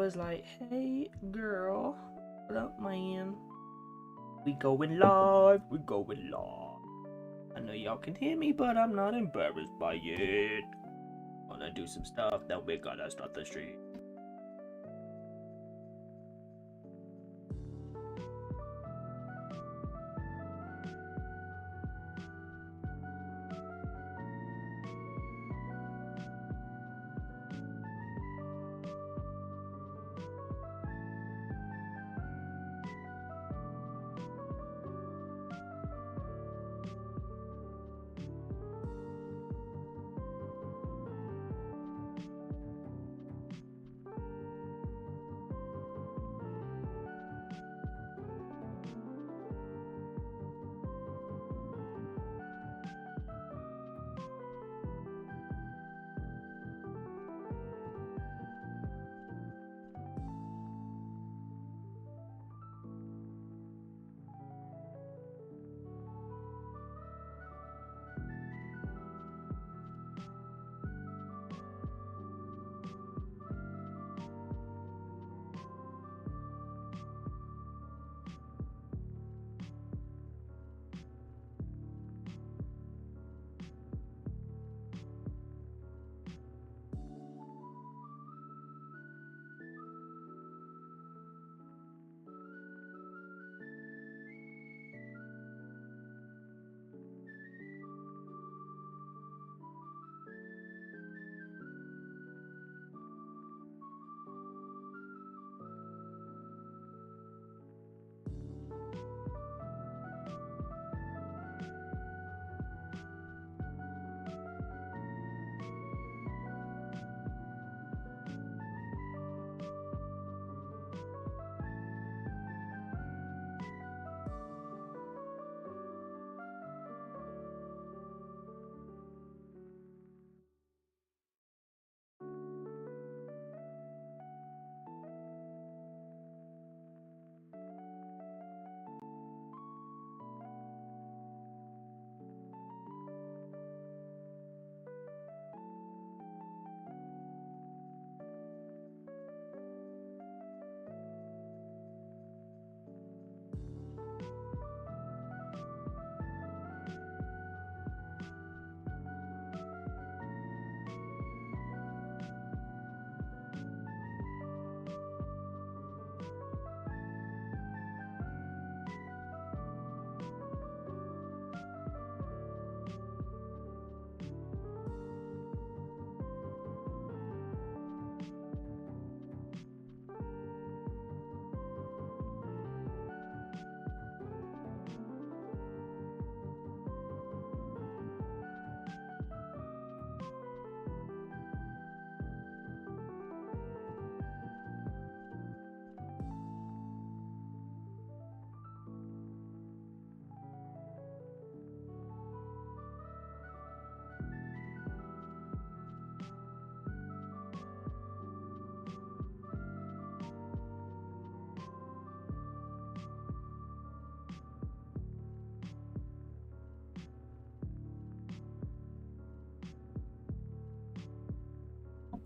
was like, hey, girl. What up, man? We going live. We going live. I know y'all can hear me, but I'm not embarrassed by it. Wanna do some stuff, then we gotta start the stream.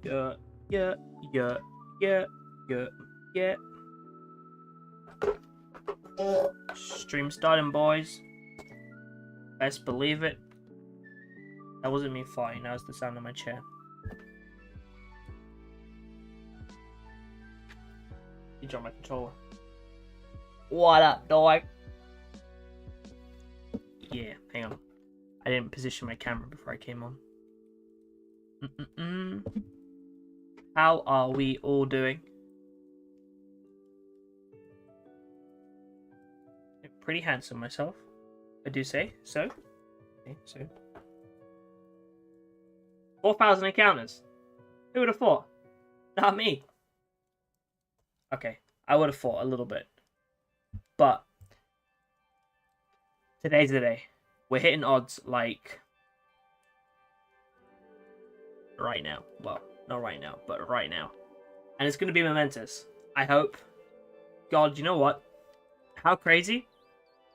Yeah, yeah, yeah, yeah, yeah, yeah. Stream starting, boys. Best believe it. That wasn't me farting, that was the sound of my chair. You dropped my controller. What up, dog? Yeah, hang on. I didn't position my camera before I came on. How are we all doing? Pretty handsome myself, I do say so. Okay, so 4,000 encounters. Who would have thought? Not me. Okay, I would have thought a little bit, but today's the day. We're hitting odds like right now. Well, not right now, but right now, and it's going to be momentous. I hope. God, you know what? How crazy?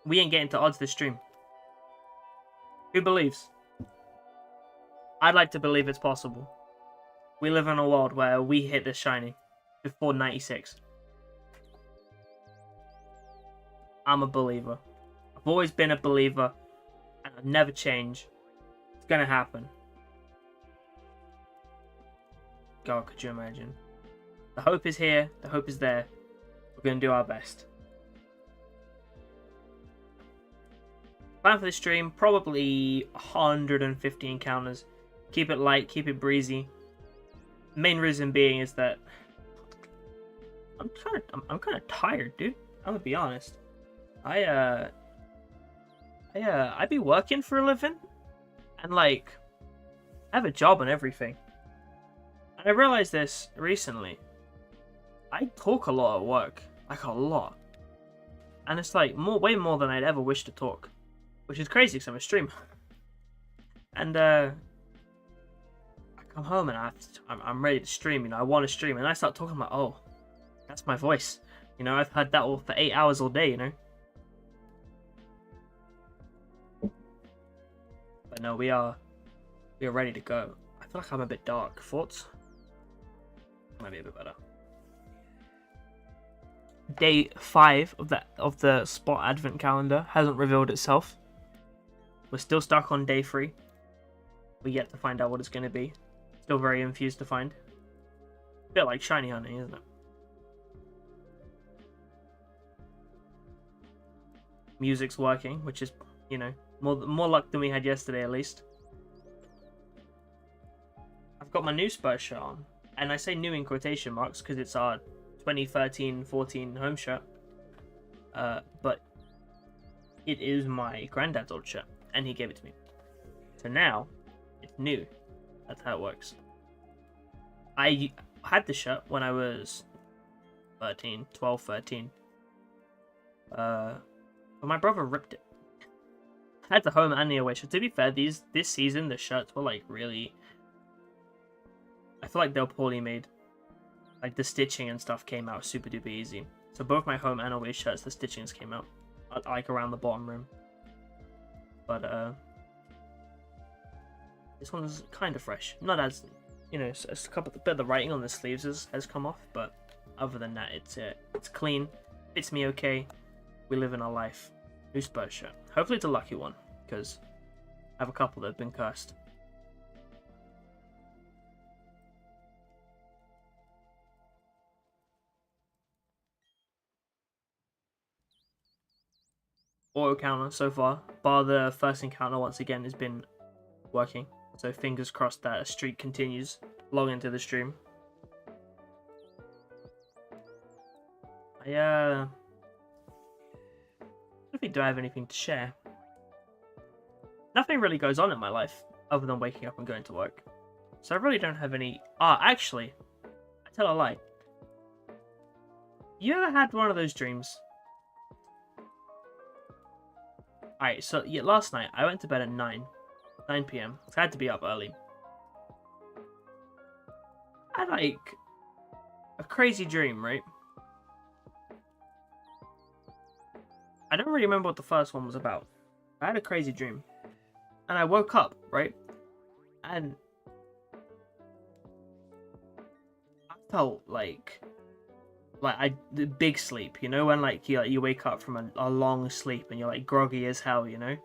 We ain't getting to odds this stream. Who believes? I'd like to believe it's possible. We live in a world where we hit this shiny. before 96. I'm a believer. I've always been a believer, and I'll never change. It's gonna happen. God, could you imagine? The hope is here. The hope is there. We're gonna do our best. Plan for this stream, probably 150 encounters. Keep it light, keep it breezy. Main reason being is that I'm kind of tired, dude. I'm gonna be honest. I be working for a living, and like, I have a job and everything. And I realized this recently. I talk a lot at work, like a lot, and it's like way more than I'd ever wish to talk, which is crazy because I'm a streamer. And I come home and I'm ready to stream. You know, I want to stream, and I start talking about, oh, that's my voice. You know, I've had that all for 8 hours all day. You know. But no, we are ready to go. I feel like I'm a bit dark. Thoughts? Might be a bit better. Day 5 of the Spot Advent calendar hasn't revealed itself. We're still stuck on day 3. We're yet to find out what it's going to be. Still very infused to find. A bit like shiny hunting, isn't it? Music's working, which is, you know, more luck than we had yesterday at least. I've got my new Spurs shirt on, and I say new in quotation marks because it's our 2013-14 home shirt. But it is my granddad's old shirt, and he gave it to me. So now it's new. That's how it works. I had the shirt when I was 12, 13. But my brother ripped it. I had the home and the away shirt. To be fair, this season the shirts were like really, I feel like they were poorly made. Like the stitching and stuff came out super duper easy. So both my home and away shirts, the stitchings came out like around the bottom rim. But this one's kind of fresh. Not as, you know, it's a bit of the writing on the sleeves has come off, but other than that, it's clean. Fits me okay. We live in our life. New Spurs shirt. Hopefully it's a lucky one, because I have a couple that have been cursed. Auto counter so far, bar the first encounter once again has been working. So fingers crossed that a streak continues long into the stream. I don't think do I have anything to share. Nothing really goes on in my life other than waking up and going to work. So I really don't have any... actually, I tell a lie. You ever had one of those dreams? Alright, so yeah, last night I went to bed at 9 PM. So I had to be up early. I had like a crazy dream, right? I don't really remember what the first one was about. I had a crazy dream. And I woke up, right? And I felt like the big sleep, you know, when like you wake up from a long sleep and you're like groggy as hell, you know?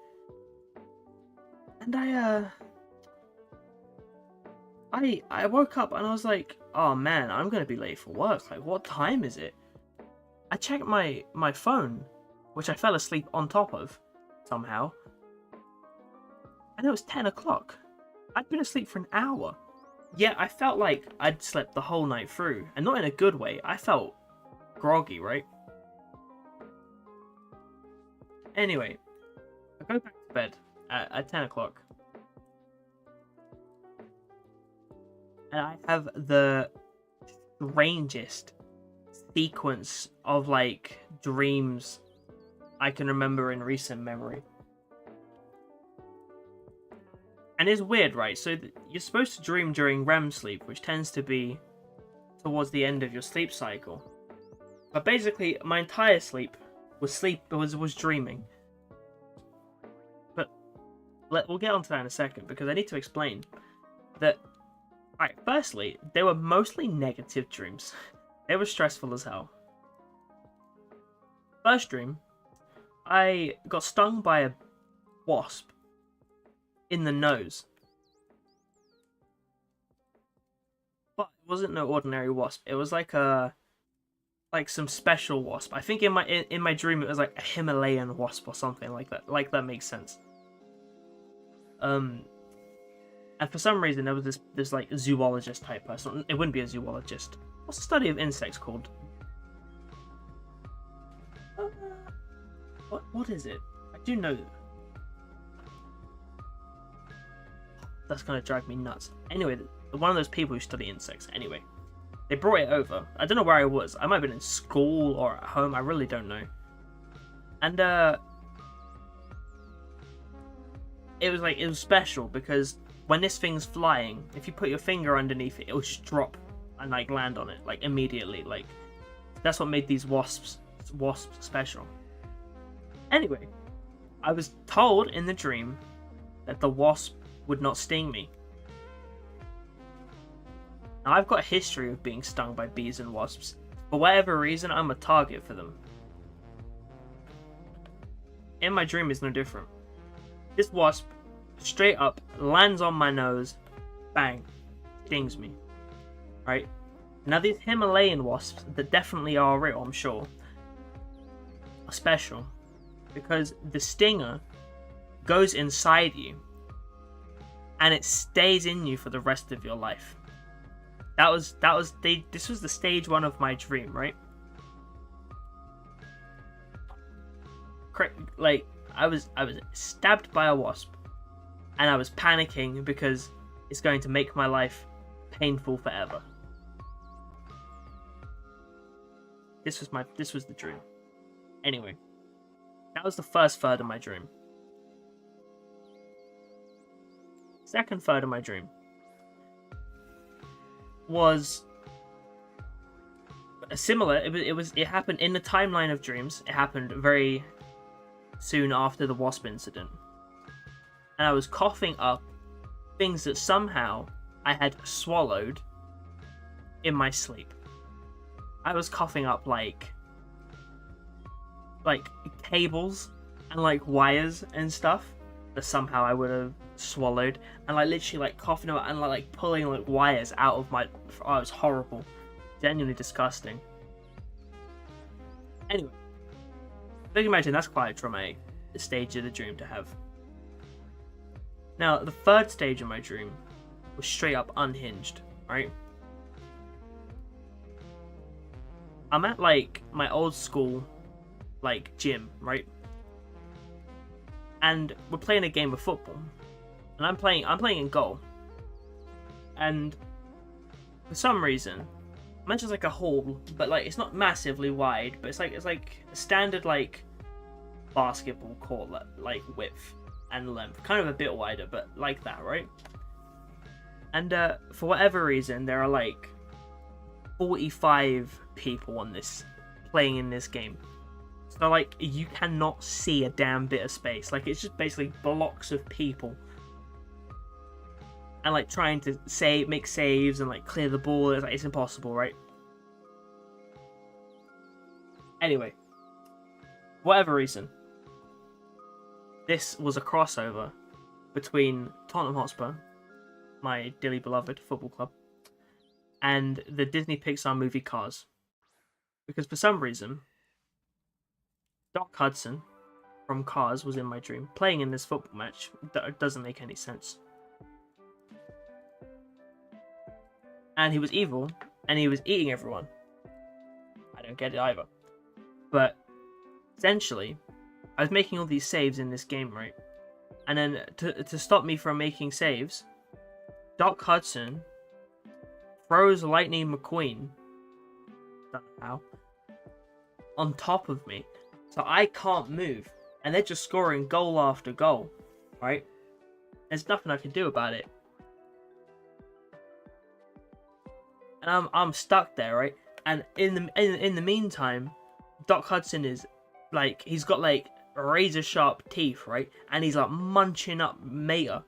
And I woke up and I was like, oh man, I'm gonna be late for work. Like, what time is it? I checked my phone, which I fell asleep on top of somehow, and it was 10 o'clock. I'd been asleep for an hour. Yeah, I felt like I'd slept the whole night through, and not in a good way. I felt groggy, right? Anyway, I go back to bed at 10 o'clock. And I have the strangest sequence of like dreams I can remember in recent memory. And it's weird, right? So you're supposed to dream during REM sleep, which tends to be towards the end of your sleep cycle. But basically, my entire sleep was dreaming. But we'll get onto that in a second, because I need to explain that. Alright, firstly, they were mostly negative dreams. They were stressful as hell. First dream, I got stung by a wasp in the nose. But it wasn't no ordinary wasp. It was like some special wasp. I think in my dream it was like a Himalayan wasp or something like that. Like that makes sense. And for some reason there was this like zoologist type person. It wouldn't be a zoologist. What's the study of insects called? What is it? I do know that. That's gonna drive me nuts. Anyway, one of those people who study insects. Anyway, they brought it over. I don't know where I was. I might have been in school or at home. I really don't know. And it was special because when this thing's flying, if you put your finger underneath it, it'll just drop and like land on it like immediately. Like that's what made these wasps special. Anyway, I was told in the dream that the wasp would not sting me. Now, I've got a history of being stung by bees and wasps. For whatever reason, I'm a target for them. In my dream, it's no different. This wasp, straight up, lands on my nose, bang, stings me. Right? Now, these Himalayan wasps, that definitely are real, I'm sure, are special. Because the stinger goes inside you and it stays in you for the rest of your life. This was the stage 1 of my dream, right? Like I was stabbed by a wasp and I was panicking because it's going to make my life painful forever. This was the dream. Anyway, that was the first third of my dream. Second third of my dream was similar. It happened in the timeline of dreams. It happened very soon after the wasp incident, and I was coughing up things that somehow I had swallowed in my sleep. I was coughing up like cables and like wires and stuff that somehow I would have swallowed, and like literally like coughing out and like pulling like wires out of my. Oh, it was horrible, genuinely disgusting. Anyway, you can imagine that's quite a traumatic stage of the dream to have. Now, the third stage of my dream was straight up unhinged, right? I'm at like my old school like gym, right? And we're playing a game of football. And I'm playing in goal. And for some reason, I mentioned like a hall, but like it's not massively wide, but it's like a standard like basketball court like width and length, kind of a bit wider, but like that, right? And for whatever reason, there are like 45 people on this playing in this game. So like you cannot see a damn bit of space. Like it's just basically blocks of people. And like trying to make saves and like clear the ball, it's impossible, right? Anyway, whatever reason, this was a crossover between Tottenham Hotspur, my dearly beloved football club, and the Disney Pixar movie Cars. Because for some reason, Doc Hudson from Cars was in my dream, playing in this football match. That doesn't make any sense. And he was evil, and he was eating everyone. I don't get it either. But essentially, I was making all these saves in this game, right? And then to stop me from making saves, Doc Hudson throws Lightning McQueen, don't know how, on top of me. So I can't move. And they're just scoring goal after goal, right? There's nothing I can do about it. And I'm stuck there, right? And in the meantime, Doc Hudson is like, he's got like razor sharp teeth, right? And he's like munching up Mater.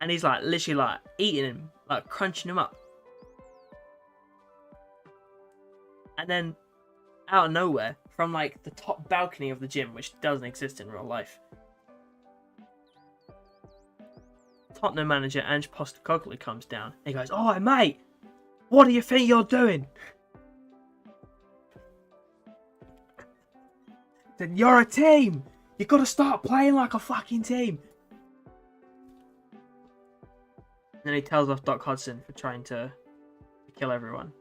And he's like literally like eating him, like crunching him up. And then, out of nowhere, from like the top balcony of the gym, which doesn't exist in real life, Tottenham manager Ange Postecoglou comes down. He goes, "Oh, mate, what do you think you're doing?" Then you're a team. You got to start playing like a fucking team. And then he tells off Doc Hudson for trying to kill everyone.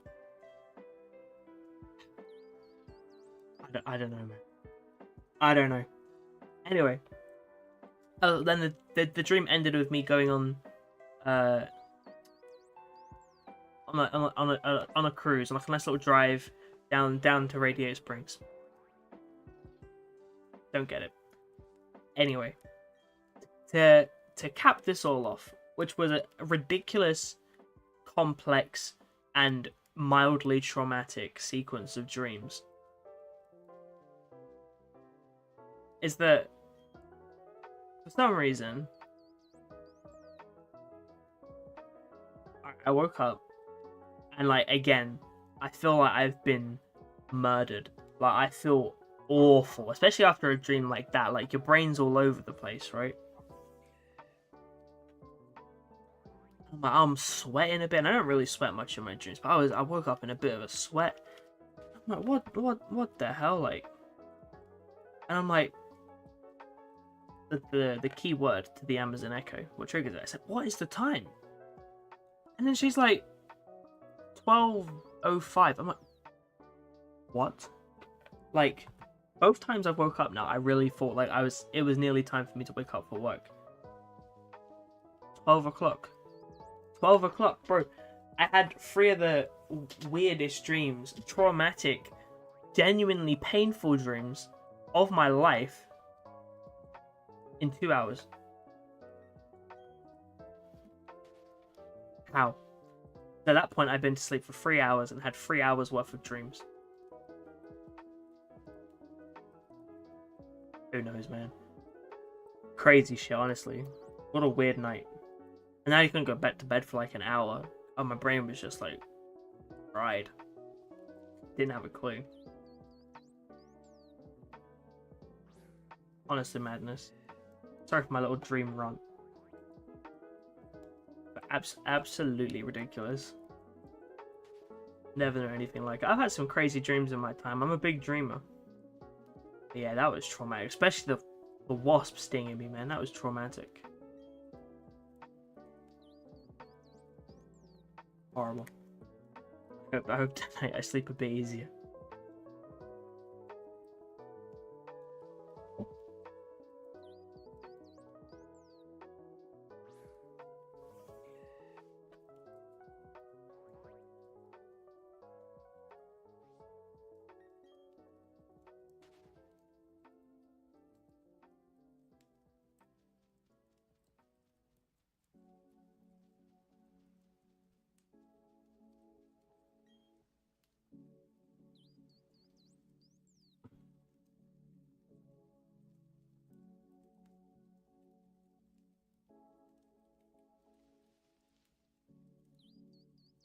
I don't know, man. I don't know. Anyway, then the dream ended with me going on a cruise, on like a nice little drive down to Radiator Springs. Don't get it. Anyway, to cap this all off, which was a ridiculous, complex, and mildly traumatic sequence of dreams, is that for some reason I woke up and, like, again, I feel like I've been murdered. Like, I feel awful, especially after a dream like that. Like, your brain's all over the place, right? I'm sweating a bit, and I don't really sweat much in my dreams, but I woke up in a bit of a sweat. I'm like, what the hell, like? And I'm like, the key word to the Amazon Echo, what triggers it? I said, "What is the time?" And then she's like, 12:05. I'm like, what? Like, both times I've woke up now, I really thought like it was nearly time for me to wake up for work. 12 o'clock. 12 o'clock, bro. I had 3 of the weirdest dreams, traumatic, genuinely painful dreams of my life in 2 hours. How? At that point, I'd been to sleep for 3 hours and had 3 hours worth of dreams. Who knows, man? Crazy shit, honestly. What a weird night. And now you can go back to bed for like an hour. And my brain was just like fried. Didn't have a clue. Honestly, madness. Sorry for my little dream rant. But absolutely ridiculous. Never know anything like it. I've had some crazy dreams in my time. I'm a big dreamer. But yeah, that was traumatic. Especially the wasp stinging me, man. That was traumatic. Horrible. I hope tonight I sleep a bit easier.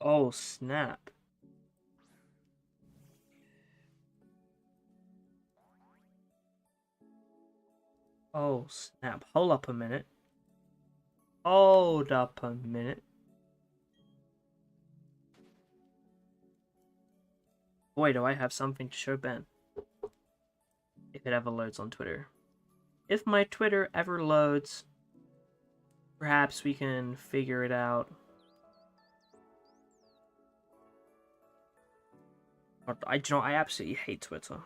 Oh, snap. Oh, snap. Hold up a minute. Hold up a minute. Boy, do I have something to show Ben. If it ever loads on Twitter. If my Twitter ever loads, perhaps we can figure it out. I absolutely hate Twitter.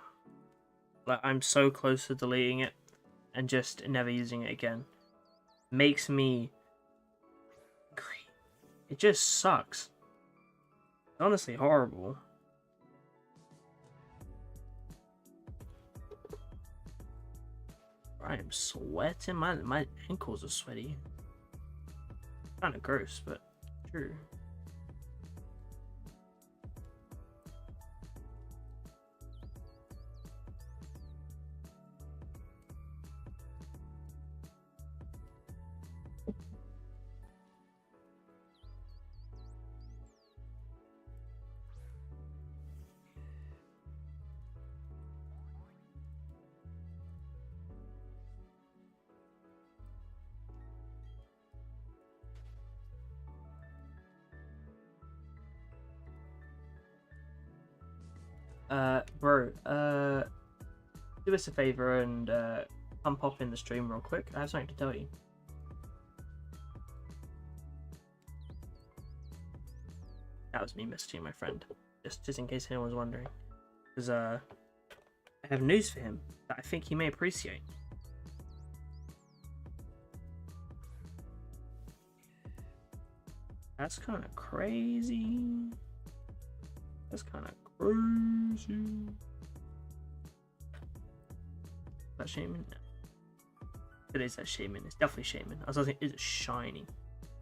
Like, I'm so close to deleting it and just never using it again. Makes me angry. It just sucks. Honestly, horrible. I am sweating. My ankles are sweaty. Kind of gross, but true. Bro, do us a favor and come pop in the stream real quick. I have something to tell you. That was me messaging my friend, just in case anyone's wondering, because I have news for him that I think he may appreciate. That's kind of crazy. That's kind of crazy. Is that Shaymin? No. It is that Shaymin. It's definitely Shaymin. I was thinking, is it shiny?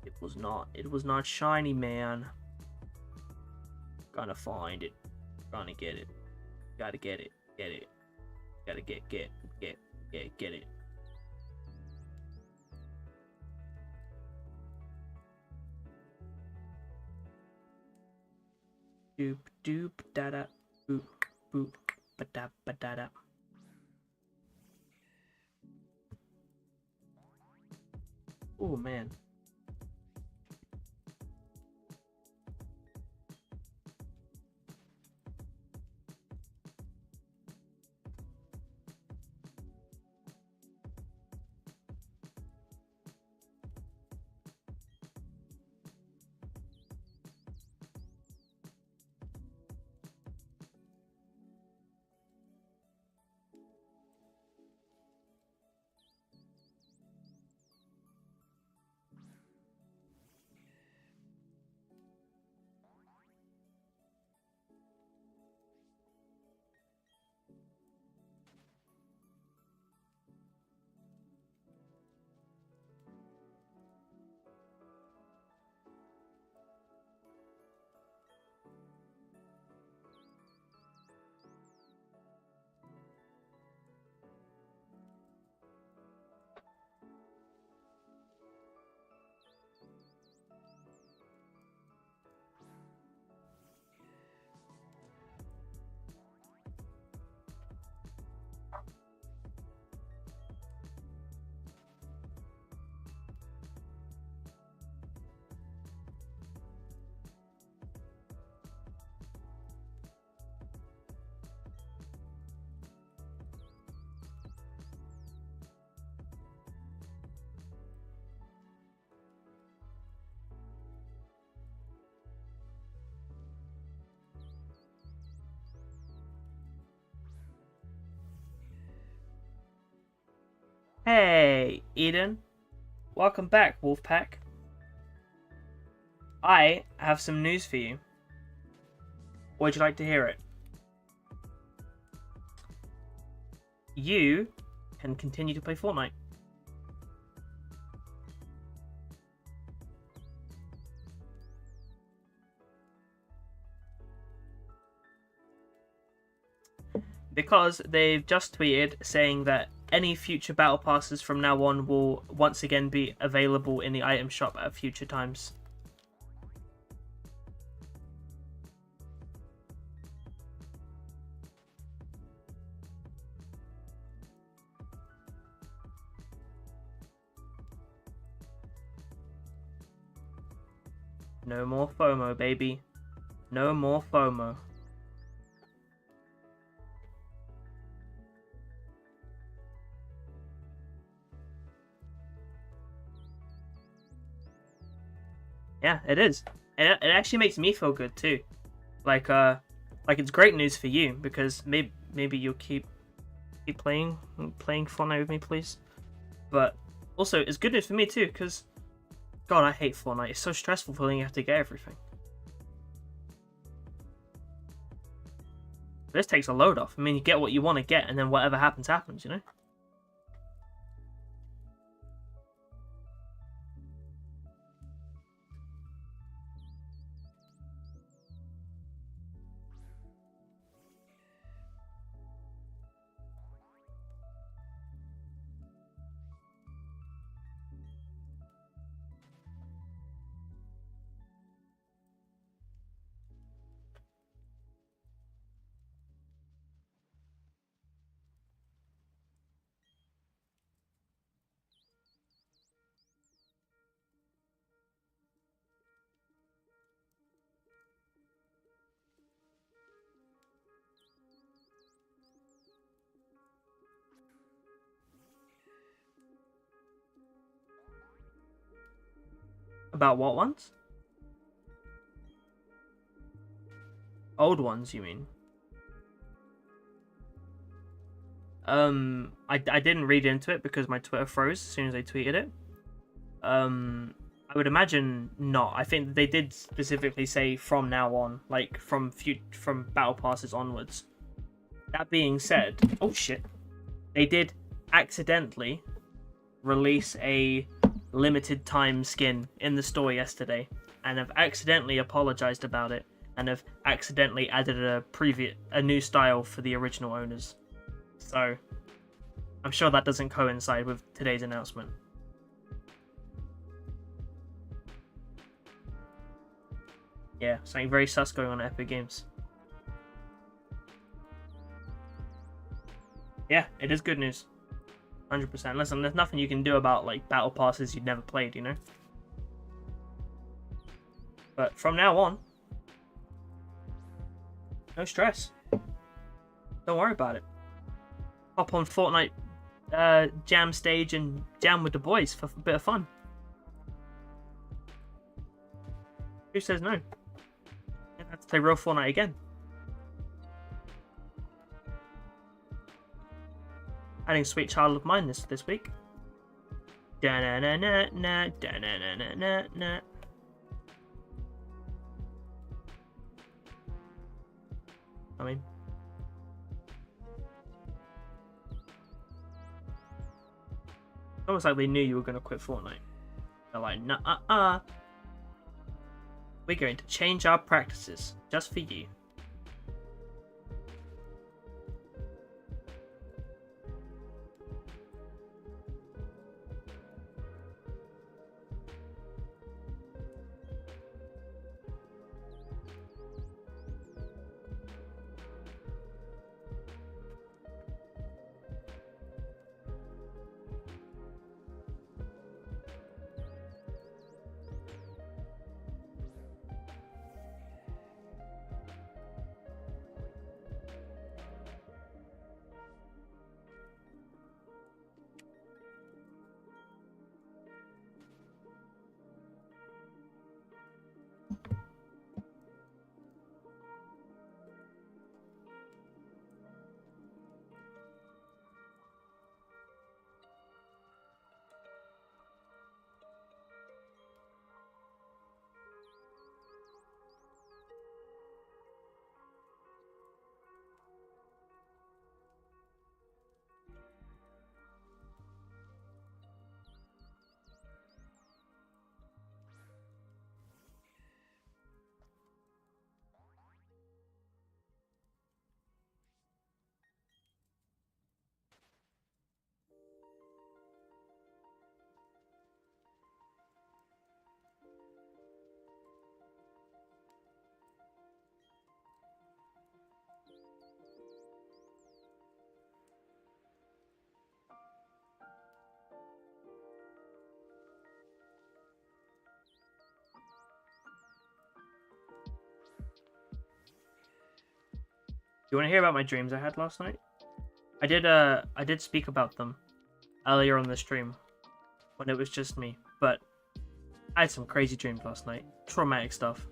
It was not. It was not shiny, man. Gonna find it. Gonna get it. Gotta get it. Get it. Gotta get it. Doop doop da da boop boop ba da ba da da. Oh man. Hey, Eden. Welcome back, Wolfpack. I have some news for you. Would you like to hear it? You can continue to play Fortnite. Because they've just tweeted saying that any future battle passes from now on will once again be available in the item shop at future times. No more FOMO, baby. No more FOMO. Yeah, it is. And it actually makes me feel good too. Like it's great news for you because maybe you'll keep playing Fortnite with me, please. But also, it's good news for me too because, God, I hate Fortnite. It's so stressful feeling you have to get everything. This takes a load off. I mean, you get what you want to get, and then whatever happens, happens, you know? About what ones? Old ones, you mean? I didn't read into it because my Twitter froze as soon as I tweeted it. I would imagine not. I think they did specifically say from now on, like from battle passes onwards. That being said, oh shit, they did accidentally release a limited time skin in the store yesterday, and have accidentally apologized about it, and have accidentally added a new style for the original owners. So I'm sure that doesn't coincide with today's announcement. Yeah, something very sus going on at Epic Games. Yeah, it is good news. 100%. Listen, there's nothing you can do about like battle passes you've never played, you know? But from now on, no stress. Don't worry about it. Hop on Fortnite jam stage and jam with the boys for a bit of fun. Who says no? Let's play real Fortnite again. Adding Sweet Child of Mine this week. Da-na-na-na-na, da-na-na-na-na-na. I mean, it's almost like they knew you were going to quit Fortnite. They're like, nah, we're going to change our practices just for you. You want to hear about my dreams I had last night? I did speak about them earlier on the stream when it was just me, but I had some crazy dreams last night. Traumatic stuff.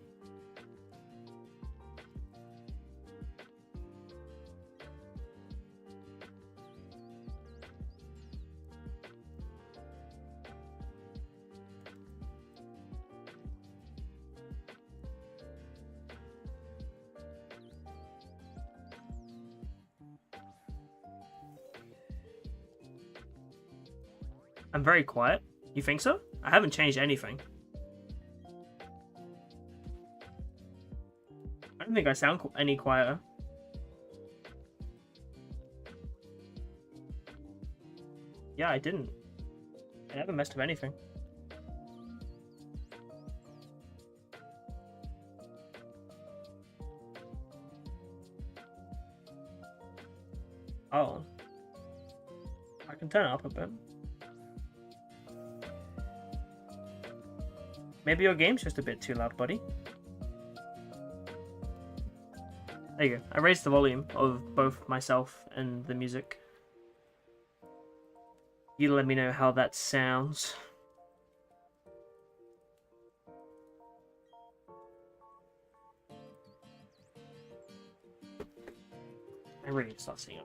I'm very quiet. You think so? I haven't changed anything. I don't think I sound any quieter. Yeah, I didn't. I never messed with anything. Oh. I can turn it up a bit. Maybe your game's just a bit too loud, buddy. There you go. I raised the volume of both myself and the music. You let me know how that sounds. I really need to start seeing it.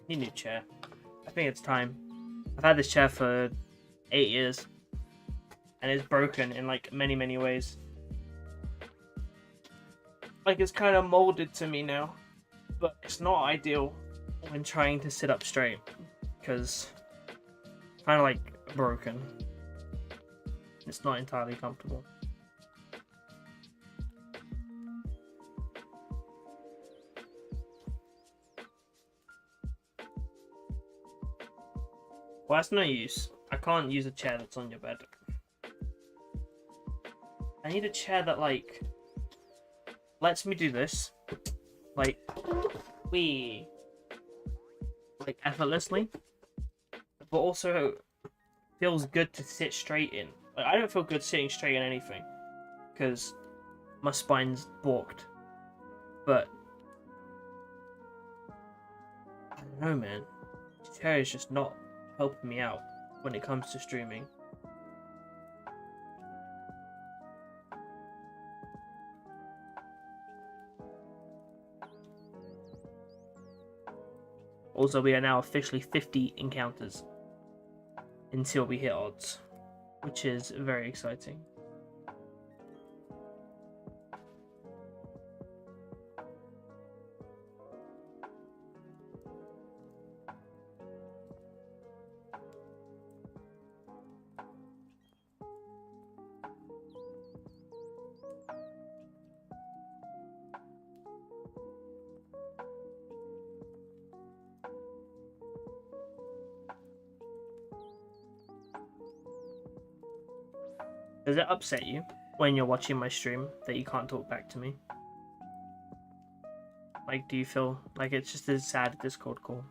Need a new chair. I think it's time. I've had this chair for 8 years. And it's broken in like many ways. Like it's kind of molded to me now. But it's not ideal when trying to sit up straight. Because it's kind of like broken. It's not entirely comfortable. Well, that's no use. I can't use a chair that's on your bed. I need a chair that, like, lets me do this. Like, like, effortlessly. But also feels good to sit straight in. Like, I don't feel good sitting straight in anything. Because my spine's balked. But I don't know, man. This chair is just not helping me out when it comes to streaming. Also, we are now officially 50 encounters until we hit odds, which is very exciting. Does it upset you when you're watching my stream that you can't talk back to me? Like, do you feel like it's just a sad Discord call?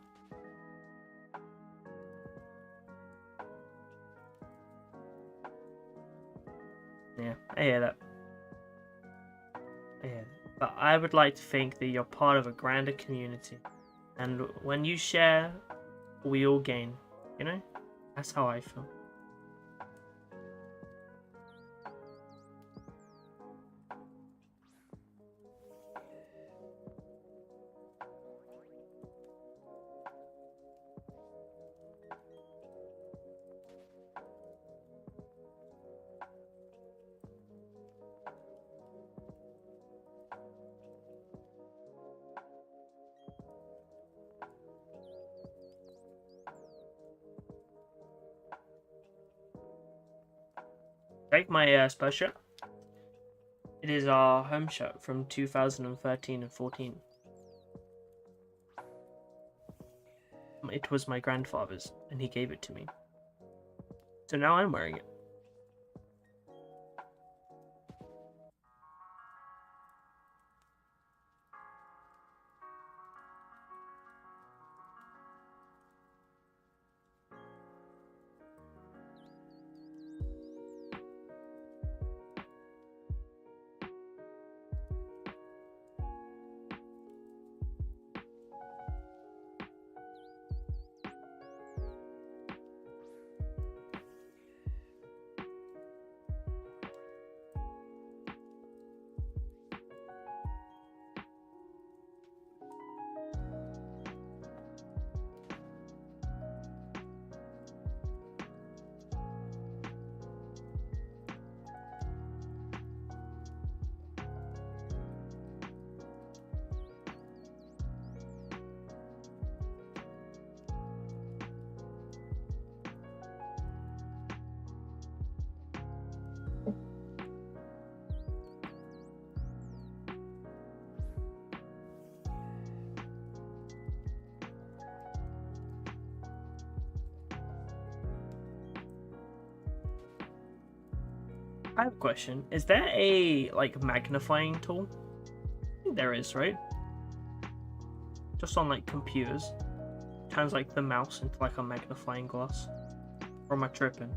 Yeah, I hear that. I hear that. But I would like to think that you're part of a grander community. And when you share, we all gain. You know? That's how I feel. Like my Spurs shirt. It is our home shirt from 2013 and 14. It was my grandfather's, and he gave it to me. So now I'm wearing it. I have a question. Is there a, like, magnifying tool? I think there is, right? Just on, like, computers. Turns, like, the mouse into, like, a magnifying glass. Or am I tripping?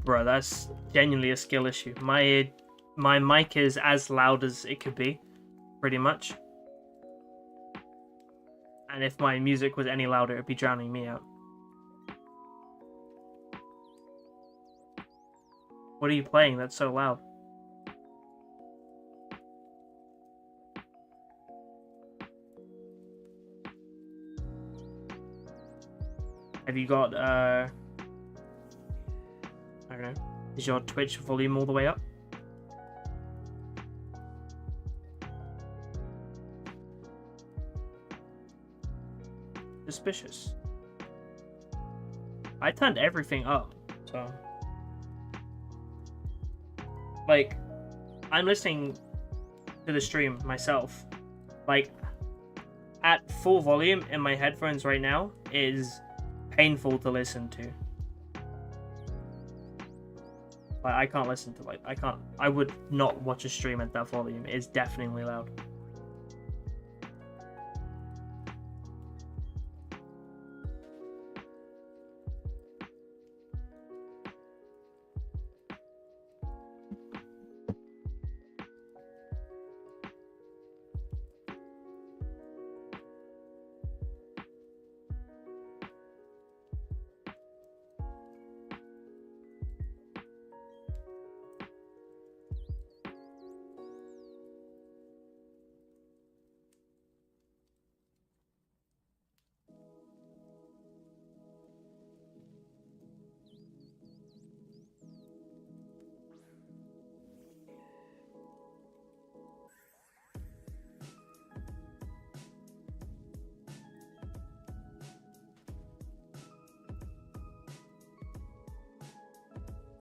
Bro, that's genuinely a skill issue. My my mic is as loud as it could be, pretty much. And if my music was any louder, it'd be drowning me out. What are you playing that's so loud? Have you got, I don't know, is your Twitch volume all the way up? Suspicious. I turned everything up, so... Like, I'm listening to the stream myself. Like, at full volume in my headphones right now is painful to listen to. Like, I can't listen to, like, I would not watch a stream at that volume. It's deafeningly loud.